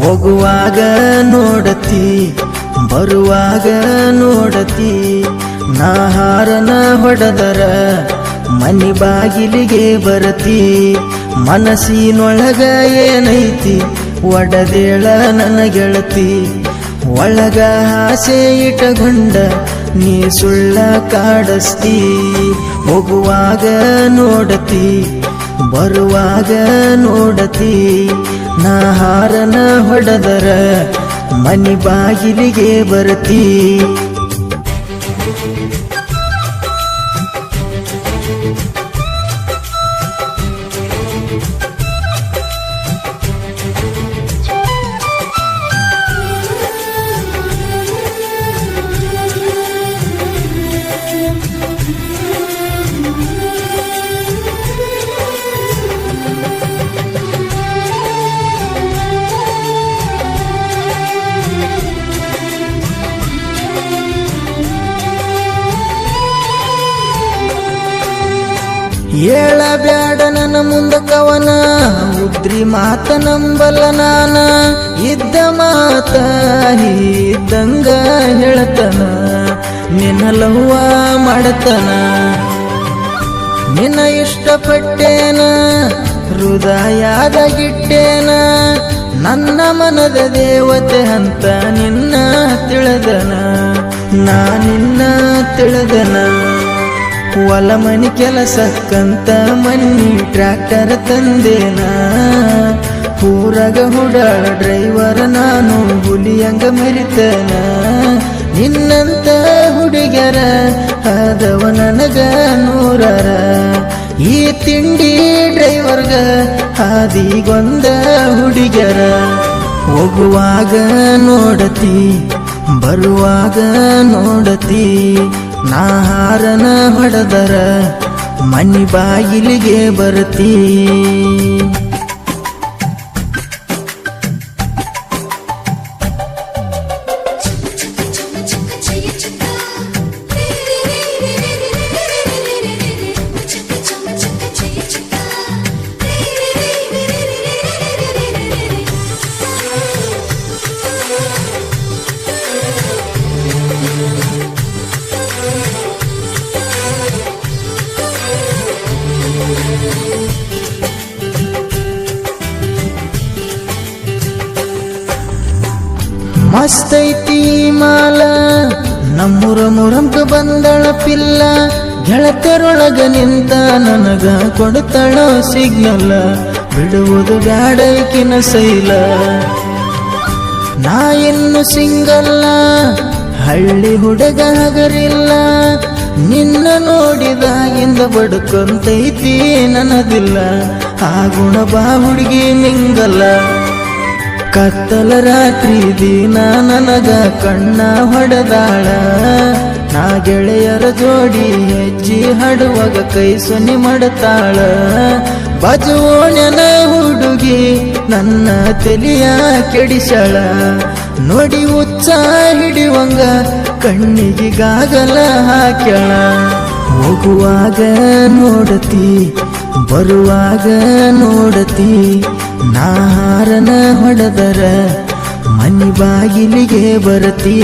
ಹೋಗುವಾಗ ನೋಡತಿ ಬರುವಾಗ ನೋಡತಿ ನಾ ಹಾರನ ಹೊಡೆದರ ಮನಿ ಬಾಗಿಲಿಗೆ ಬರತಿ ಮನಸ್ಸಿನೊಳಗ ಏನೈತಿ ಒಡದೇಳ ನನ್ನ ಗೆಳತಿ ಒಳಗ ಆಸೆ ಇಟ್ಟಗೊಂಡ ನೀ ಸುಳ್ಳ ಕಾಡಸ್ತಿ ಹೋಗುವಾಗ ನೋಡತಿ ಬರುವಾಗ ನೋಡತಿ ನಾ ಹಾರನ ಹೊಡೆದರ ಮನಿ ಬಾಗಿಲಿಗೆ ಬರತಿ ಹೇಳಬ್ಯಾಡ ನನ್ನ ಮುಂದ ಕವನ ಉದ್ರಿ ಮಾತ ನಂಬಲ್ಲ ನಾನ ಇದ್ದ ಮಾತ ಇದ್ದಂಗ ಹೇಳತನ ನಿನ್ನ ಲವ್ವ ಮಾಡತನ ನಿನ್ನ ಇಷ್ಟಪಟ್ಟೇನ ಹೃದಯದಾಗಿಟ್ಟೇನ ನನ್ನ ಮನದ ದೇವತೆ ಅಂತ ನಿನ್ನ ತಿಳಿದನ ನಾ ನಿನ್ನ ತಿಳಿದನ ಹೊಲ ಮನಿ ಕೆಲಸಕ್ಕಂತ ಮನ್ನಿ ಟ್ರ್ಯಾಕ್ಟರ್ ತಂದೇನ ಊರಾಗ ಹುಡಾಳ ಡ್ರೈವರ್ ನಾನು ಹುಲಿಯಂಗ ಮೆರಿತನ ನಿನ್ನಂತ ಹುಡುಗರ ಆದವ ನನಗ ನೂರರ ಈ ತಿಂಡಿ ಡ್ರೈವರ್ಗ ಹಾದಿಗೊಂದ ಹುಡುಗರ ಹೋಗುವಾಗ ನೋಡತಿ ಬರುವಾಗ ನೋಡತಿ ನಾ ಹಾರನ ಹೊಡೆದರ ಮನಿ ಬಾಗಿಲಿಗೆ ಬರತಿ ಮಸ್ತೈತಿ ಮಾಲ ನಮ್ಮೂರ ಮುರಂಕ ಬಂದಳ ಪಿಲ್ಲ ಗೆಳತರೊಳಗ ನಿಂತ ನನಗ ಕೊಡ್ತಾಳ ಸಿಗ್ನಲ್ಲ ಬಿಡುವುದು ಬ್ಯಾಡೈಕಿನ ಸೈಲ ನಾ ಇನ್ನು ಸಿಂಗಲ್ಲ ಹಳ್ಳಿ ಹುಡುಗ ಹಗರಿಲ್ಲ ನಿನ್ನ ನೋಡಿದಾಗಿಂದ ಬಡ್ಕೊಂತೈತಿ ನನದಿಲ್ಲ ಆ ಗುಣ ಬಾ ಹುಡುಗಿ ನಿಂಗಲ್ಲ ಕತ್ತಲ ರಾತ್ರಿ ದಿನ ನನಗ ಕಣ್ಣ ಹೊಡೆದಾಳ ನಾ ಗೆಳೆಯರ ಜೋಡಿ ಹೆಜ್ಜಿ ಹಾಡುವಾಗ ಕೈ ಸೊನ್ನಿ ಮಾಡತಾಳ ಬಜುವೋಣ್ಯನ ಹುಡುಗಿ ನನ್ನ ತಲೆಯ ಕೆಡಿಸಳ ನೋಡಿ ಉಚ್ಚ ಹಿಡಿವಂಗ ಕಣ್ಣಿಗೆ ಗಾಗಲ ಹಾಕ್ಯಾಳ ಹೋಗುವಾಗ ನೋಡತಿ ಬರುವಾಗ ನೋಡತಿ ನಾ ಹಾರನ ಹೊಡೆದರ ಮನಿ ಬಾಗಿಲಿಗೆ ಬರತಿ